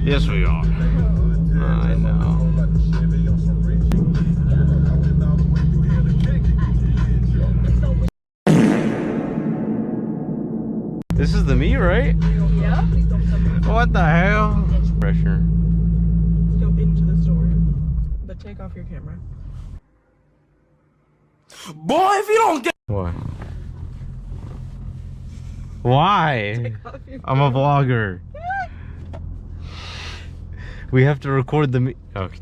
Yes, we are. I know. This is the meat, right? Yeah. What the hell? Pressure. Let's go into the store. But take off your camera. Boy, if you don't get... What? Why? I'm a vlogger. We have to record the meat. Okay.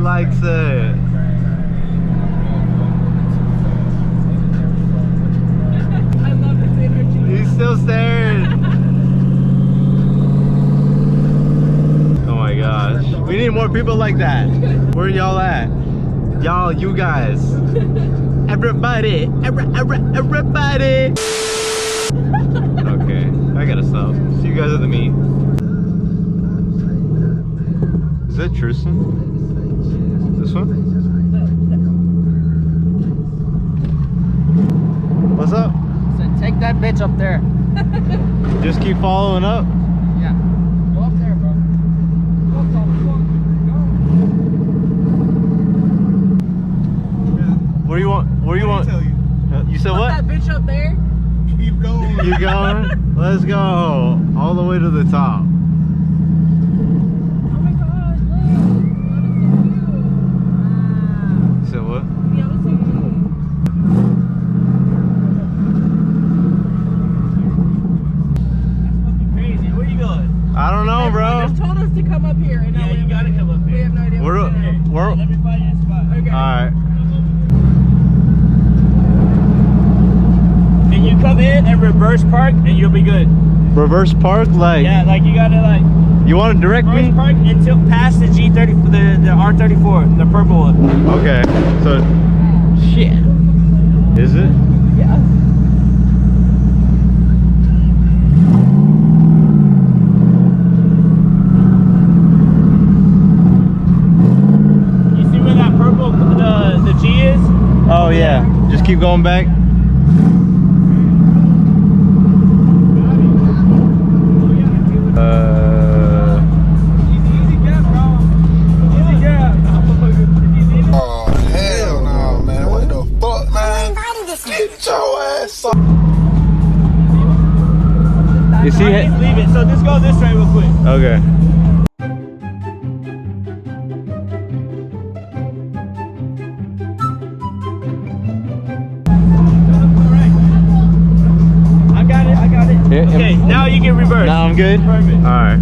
Likes it. I love his energy. He's still staring. Oh my gosh. We need more people like that. Where y'all at? Y'all, you guys. Everybody. Everybody. Okay, I gotta stop. See you guys at the meet. Is that Tristan? This one? What's up? So take that bitch up there. Just keep following up? Yeah. Go up there, bro. What the fuck? Where you want? Where you want? You said what? That bitch up there. Keep going. You going? Let's go. All the way to the top. What? Yeah, what's up? That's fucking crazy. Where you going? I don't know, bro. Everyone just told us to come up here, and now Yeah, you gotta come up we here. have no idea. We're what to do. Let me find you a spot. Okay. Alright. And you come in and reverse park, and you'll be good. Reverse park, like. Yeah, like you gotta like You want to direct reverse me? park until past the G30, the R34, the purple one. Okay. So. Shit. Is it? Yeah. You see where that purple the G is? Oh yeah. Just keep going back. Easy gap, bro. Easy gap. Oh, hell no, man. What the fuck, man? Get your ass off. You see it? Leave it. So just go this way real quick. Okay. I got it. Yeah, Okay, now you can reverse. Now I'm good? Perfect. Alright.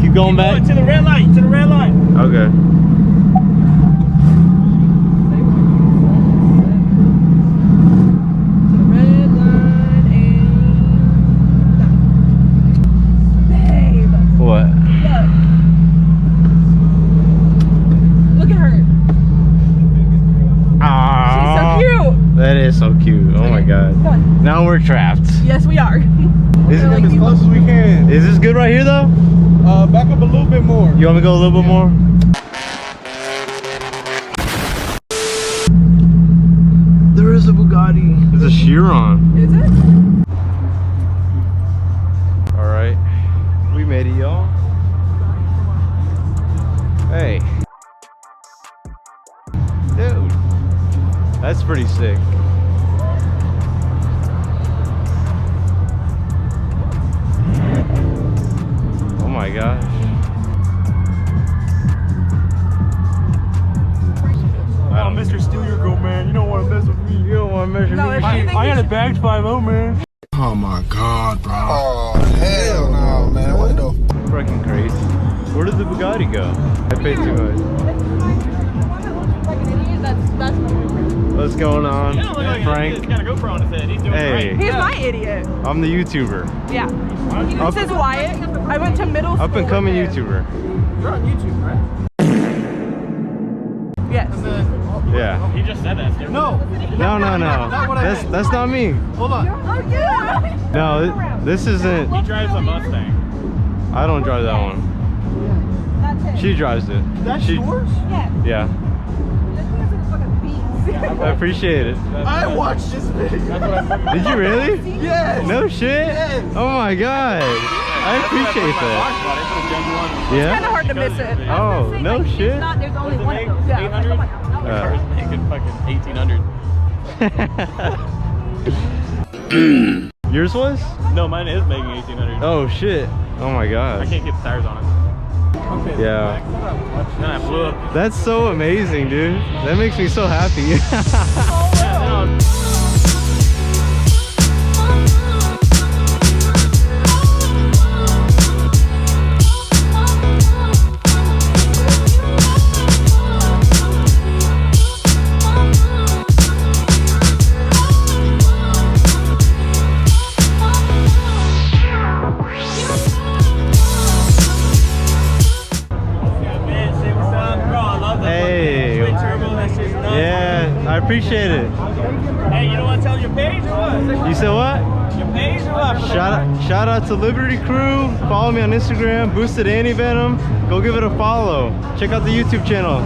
Keep going back? To the red light. To the red light. Okay. Red line and babe. What? Look at her. Aww. She's so cute. That is so cute. Oh my god. Come on. Now we're trapped. Yes, we are. Is They're like it these as close as we can? Is this good right here though? Back up a little bit more. You want me to go a little bit more? There is a Bugatti. There's a Chiron. Is it? All right, we made it, y'all. Hey, dude, that's pretty sick. Oh my gosh. Oh, Mr. Steal Your Girl, man. You don't want to mess with me. You don't want to measure No, me. if anything, I you got a should- bagged 5-0, man. Oh my God, bro. Oh, hell no, man. What the Fucking crazy. Where did the Bugatti go? I paid too much. What's going on, He don't look like Frank? He's got a GoPro on his head. He's doing Hey. great. He's my idiot. I'm the YouTuber. Yeah. Up, This is Wyatt. I went to middle school. up and coming with him. YouTuber. You're on YouTube, right? Yes. Yeah. He just said that. Dude. No. No, no, no. That's not me. Hold on. Oh yeah. No, this isn't. He drives a Mustang. I don't drive that one. That's it. She drives it. That's She, yours? Yeah. yeah. This thing is a fucking beast. I appreciate it. I watched this video. Did you really? Yes. No shit. Oh my god. I appreciate that. Kind of Yeah. hard to miss it. Oh, no shit. There's only one of those. Yeah. 800? Uh. Car's making fucking 1800. Yours was? No, mine is making 1800. Oh shit. Oh my I god. can't get the tires on it. Yeah. Then I blew up. That's so amazing, dude. That makes me so happy. Yeah, then I'll- Man, say what's up, bro. I love that. Hey. fucking straight turbo. That shit's nuts. Yeah, I appreciate it. Hey, you don't want to tell your page or what? You said what? Your page or what? Shout out to Liberty Crew. Follow me on Instagram, Boosted Anti Venom. Go give it a follow. Check out the YouTube channel.